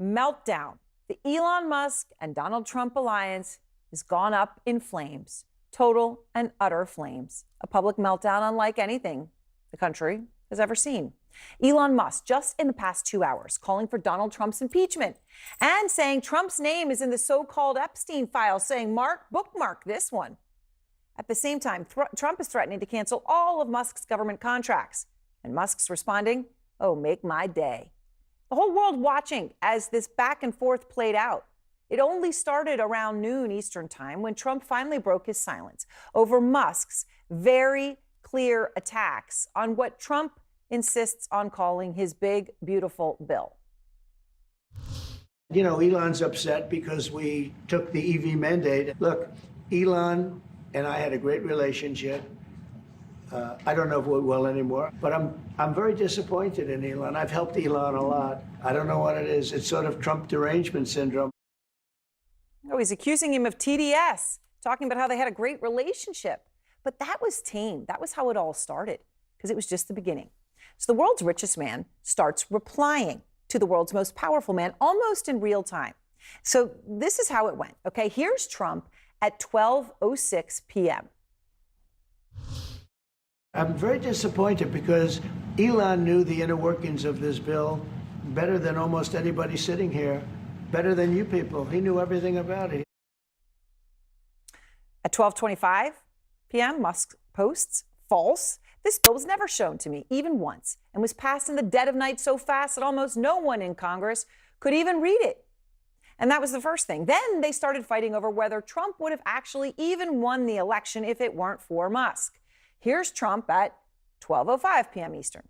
meltdown. The Elon Musk and Donald Trump alliance has gone up in flames, total and utter flames. A public meltdown unlike anything the country has ever seen. Elon Musk, just in the past 2 hours, calling for Donald Trump's impeachment and saying Trump's name is in the so-called Epstein files, saying, bookmark this one. At the same time, Trump is threatening to cancel all of Musk's government contracts. And Musk's responding, oh, make my day. The whole world watching as this back and forth played out. It only started around noon Eastern time when Trump finally broke his silence over Musk's very clear attacks on what Trump insists on calling his big, beautiful bill. You know, Elon's upset because we took the EV mandate. Look, Elon and I had a great relationship. I don't know if we're well anymore, but I'm very disappointed in Elon. I've helped Elon a lot. I don't know what it is. It's sort of Trump derangement syndrome. Oh, he's accusing him of TDS, talking about how they had a great relationship. But that was tame. That was how it all started, because it was just the beginning. So the world's richest man starts replying to the world's most powerful man almost in real time. So this is how it went. Okay, here's Trump at 12:06 p.m. I'm very disappointed because Elon knew the inner workings of this bill better than almost anybody sitting here, better than you people. He knew everything about it. At 12:25 p.m., Musk posts, false. This bill was never shown to me, even once, and was passed in the dead of night so fast that almost no one in Congress could even read it. And that was the first thing. Then they started fighting over whether Trump would have actually even won the election if it weren't for Musk. Here's Trump at 12:05 p.m. Eastern.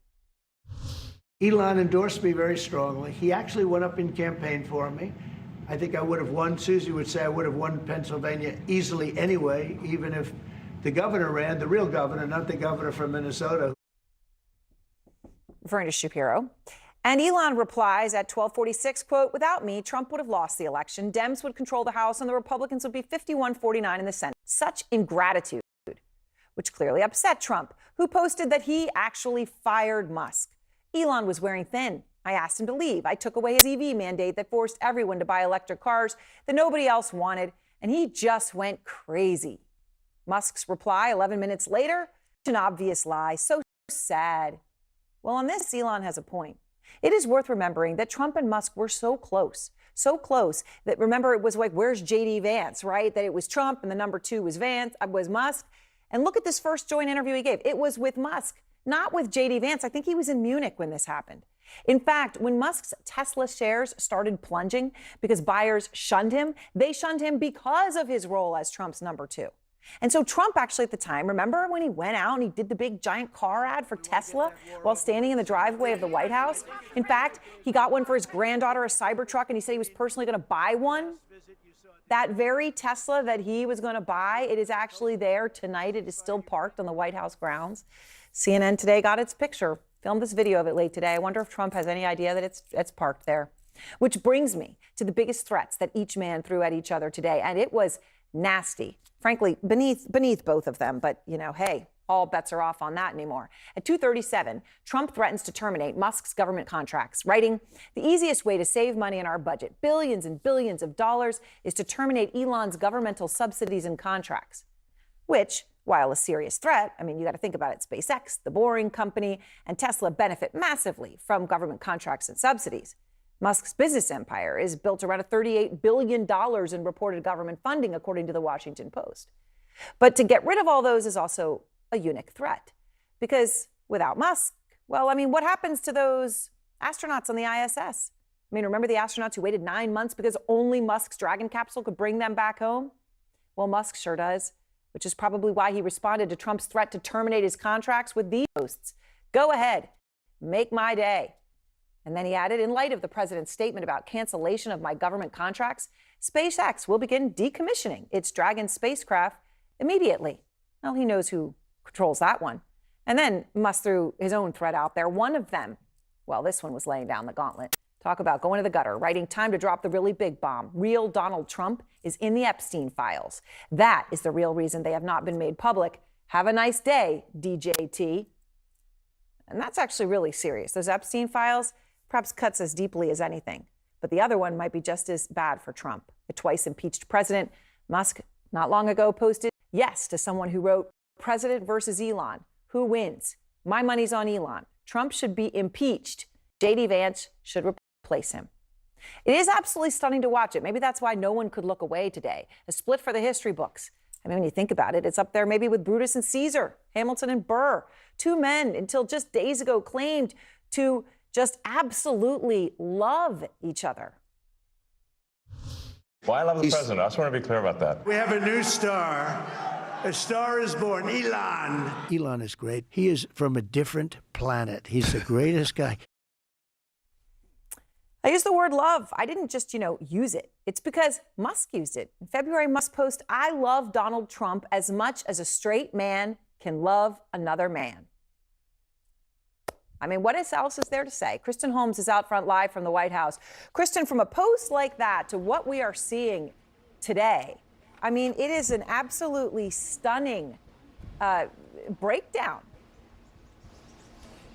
Elon endorsed me very strongly. He actually went up in campaign for me. I think I would have won. Susie would say I would have won Pennsylvania easily anyway, even if the governor ran, the real governor, not the governor from Minnesota. Referring to Shapiro. And Elon replies at 12:46, quote, without me, Trump would have lost the election. Dems would control the House and the Republicans would be 51-49 in the Senate. Such ingratitude, which clearly upset Trump, who posted that he actually fired Musk. Elon was wearing thin. I asked him to leave. I took away his EV mandate that forced everyone to buy electric cars that nobody else wanted, and he just went crazy. Musk's reply 11 minutes later, an obvious lie. So sad. Well, on this, Elon has a point. It is worth remembering that Trump and Musk were so close that, remember, it was like, where's J.D. Vance, right? That it was Trump and the number two was Musk. And look at this first joint interview he gave. It was with Musk, not with J.D. Vance. I think he was in Munich when this happened. In fact, when Musk's Tesla shares started plunging because buyers shunned him, they shunned him because of his role as Trump's number two. And so Trump actually at the time, remember when he went out and he did the big giant car ad for Tesla while standing in the driveway of the White House? In fact, he got one for his granddaughter, a Cybertruck, and he said he was personally going to buy one. That very Tesla that he was going to buy, it is actually there tonight. It is still parked on the White House grounds. CNN today got its picture, filmed this video of it late today. I wonder if Trump has any idea that it's parked there. Which brings me to the biggest threats that each man threw at each other today. And it was nasty, frankly, beneath both of them. But, you know, hey, all bets are off on that anymore. At 2:37, Trump threatens to terminate Musk's government contracts, writing, the easiest way to save money in our budget, billions and billions of dollars, is to terminate Elon's governmental subsidies and contracts. Which, while a serious threat, I mean, you got to think about it, SpaceX, the Boring Company, and Tesla benefit massively from government contracts and subsidies. Musk's business empire is built around $38 billion in reported government funding, according to the Washington Post. But to get rid of all those is also a unique threat. Because without Musk, well, I mean, what happens to those astronauts on the ISS? I mean, remember the astronauts who waited 9 months because only Musk's Dragon capsule could bring them back home? Well, Musk sure does, which is probably why he responded to Trump's threat to terminate his contracts with these posts. Go ahead, make my day. And then he added, in light of the president's statement about cancellation of my government contracts, SpaceX will begin decommissioning its Dragon spacecraft immediately. Well, he knows who controls that one. And then Musk threw his own threat out there. One of them, well, this one was laying down the gauntlet. Talk about going to the gutter, writing, time to drop the really big bomb. Real Donald Trump is in the Epstein files. That is the real reason they have not been made public. Have a nice day, DJT. And that's actually really serious. Those Epstein files perhaps cuts as deeply as anything. but the other one might be just as bad for Trump. The twice impeached president, Musk, not long ago posted yes to someone who wrote, "President versus Elon. Who wins? My money's on Elon. Trump should be impeached. J.D. Vance should replace him." It is absolutely stunning to watch it. Maybe that's why no one could look away today. A split for the history books. I mean, when you think about it, it's up there maybe with Brutus and Caesar, Hamilton and Burr. Two men, until just days ago, claimed to just absolutely love each other. Well, I love the president. I just want to be clear about that. We have a new star. A star is born, Elon. Elon is great. He is from a different planet. He's the greatest guy. I use the word love. I didn't just, use it. It's because Musk used it. In February, Musk posted, "I love Donald Trump as much as a straight man can love another man." I mean, what else is there to say? Kristen Holmes is out front live from the White House. Kristen, from a post like that to what we are seeing today, I mean, it is an absolutely stunning breakdown.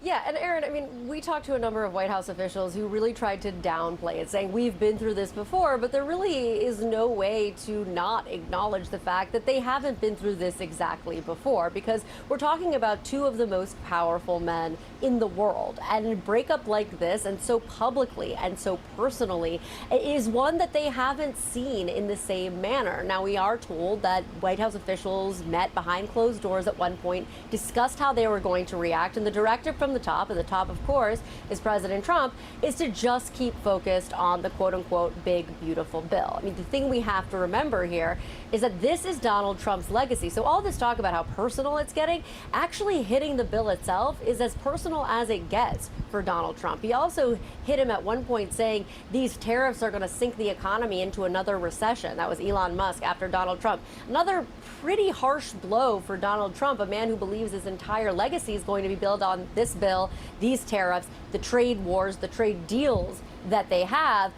Yeah, and Aaron, I mean, we talked to a number of White House officials who really tried to downplay it, saying we've been through this before, but there really is no way to not acknowledge the fact that they haven't been through this exactly before, because we're talking about two of the most powerful men in the world. And a breakup like this, and so publicly and so personally, is one that they haven't seen in the same manner. Now, we are told that White House officials met behind closed doors at one point, discussed how they were going to react, and the directive from the top, and the top, of course, is President Trump, is to just keep focused on the quote-unquote big, beautiful bill. I mean, the thing we have to remember here is that this is Donald Trump's legacy. So all this talk about how personal it's getting, actually hitting the bill itself is as personal as it gets for Donald Trump. He also hit him at one point saying these tariffs are going to sink the economy into another recession. That was Elon Musk after Donald Trump. Another pretty harsh blow for Donald Trump, a man who believes his entire legacy is going to be built on this bill, these tariffs, the trade wars, the trade deals that they have,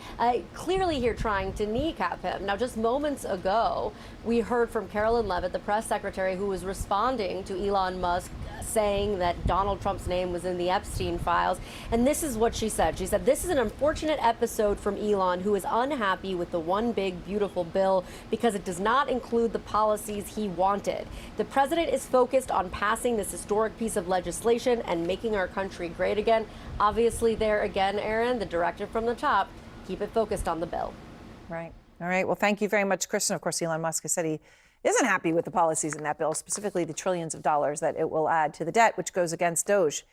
clearly here trying to kneecap him. Now, just moments ago, we heard from Carolyn Levitt, the press secretary, who was responding to Elon Musk saying that Donald Trump's name was in the Epstein files. And this is what she said. She said, "This is an unfortunate episode from Elon, who is unhappy with the one big, beautiful bill because it does not include the policies he wanted. The president is focused on passing this historic piece of legislation and making our country great again." Obviously, there again, Aaron, the directive from the top, keep it focused on the bill. Right. All right. Well, thank you very much, Kristen. Of course, Elon Musk has said he isn't happy with the policies in that bill, specifically the trillions of dollars that it will add to the debt, which goes against DOGE.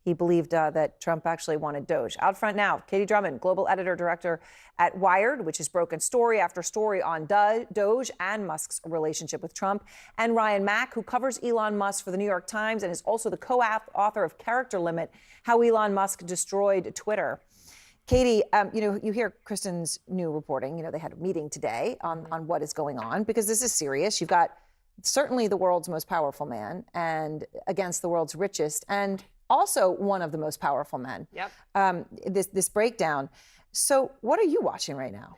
He believed that Trump actually wanted DOGE. Out front now, Katie Drummond, global editor-director at Wired, which has broken story after story on DOGE and Musk's relationship with Trump, and Ryan Mack, who covers Elon Musk for the New York Times and is also the co-author of Character Limit, How Elon Musk Destroyed Twitter. Katie, you hear Kristen's new reporting. They had a meeting today on what is going on, because this is serious. You've got certainly the world's most powerful man and against the world's richest and also one of the most powerful men. Yep. This breakdown. So what are you watching right now?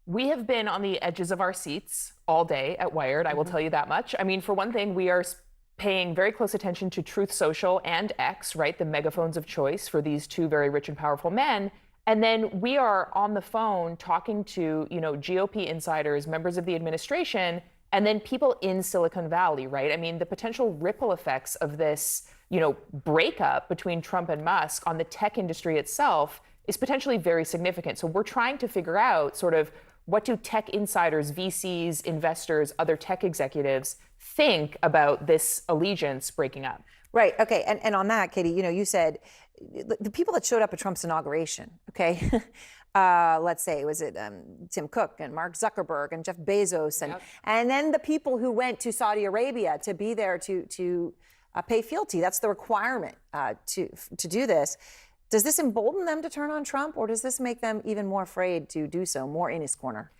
We have been on the edges of our seats all day at Wired, I will tell you that much. I mean, for one thing, we are paying very close attention to Truth Social and X, right, the megaphones of choice for these two very rich and powerful men. And then we are on the phone talking to, GOP insiders, members of the administration, and then people in Silicon Valley, right? I mean, the potential ripple effects of this, breakup between Trump and Musk on the tech industry itself is potentially very significant. So we're trying to figure out sort of what do tech insiders, VCs, investors, other tech executives think about this allegiance breaking up? Right. Okay. And on that, Katie, you said the people that showed up at Trump's inauguration, okay, let's say, was it Tim Cook and Mark Zuckerberg and Jeff Bezos and then the people who went to Saudi Arabia to be there to pay fealty. That's the requirement to do this. Does this embolden them to turn on Trump, or does this make them even more afraid to do so, more in his corner?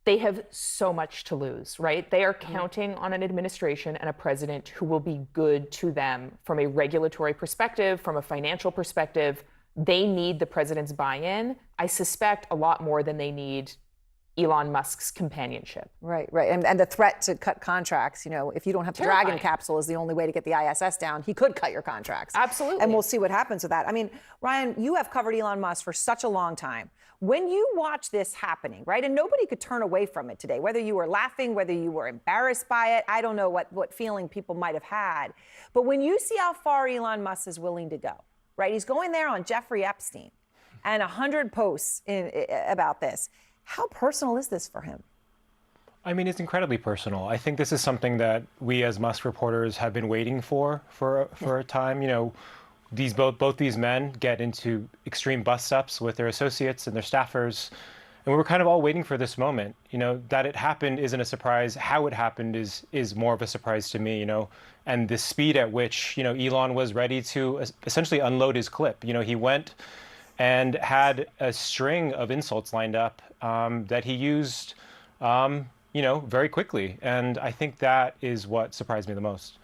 They have so much to lose, right? They are counting on an administration and a president who will be good to them from a regulatory perspective, from a financial perspective. They need the president's buy-in, I suspect, a lot more than they need Elon Musk's companionship. Right. And the threat to cut contracts, if you don't have the Terrifying. Dragon capsule is the only way to get the ISS down, he could cut your contracts. Absolutely. And we'll see what happens with that. I mean, Ryan, you have covered Elon Musk for such a long time. When you watch this happening, right, and nobody could turn away from it today, whether you were laughing, whether you were embarrassed by it, I don't know what feeling people might have had. But when you see how far Elon Musk is willing to go, right, he's going there on Jeffrey Epstein and 100 posts about this. How personal is this for him? I mean, it's incredibly personal. I think this is something that we as Musk reporters have been waiting for a time. Both these men get into extreme bust-ups with their associates and their staffers, and we were kind of all waiting for this moment. That it happened isn't a surprise. How it happened is more of a surprise to me. And the speed at which Elon was ready to essentially unload his clip. He went and had a string of insults lined up that he used, very quickly. And I think that is what surprised me the most.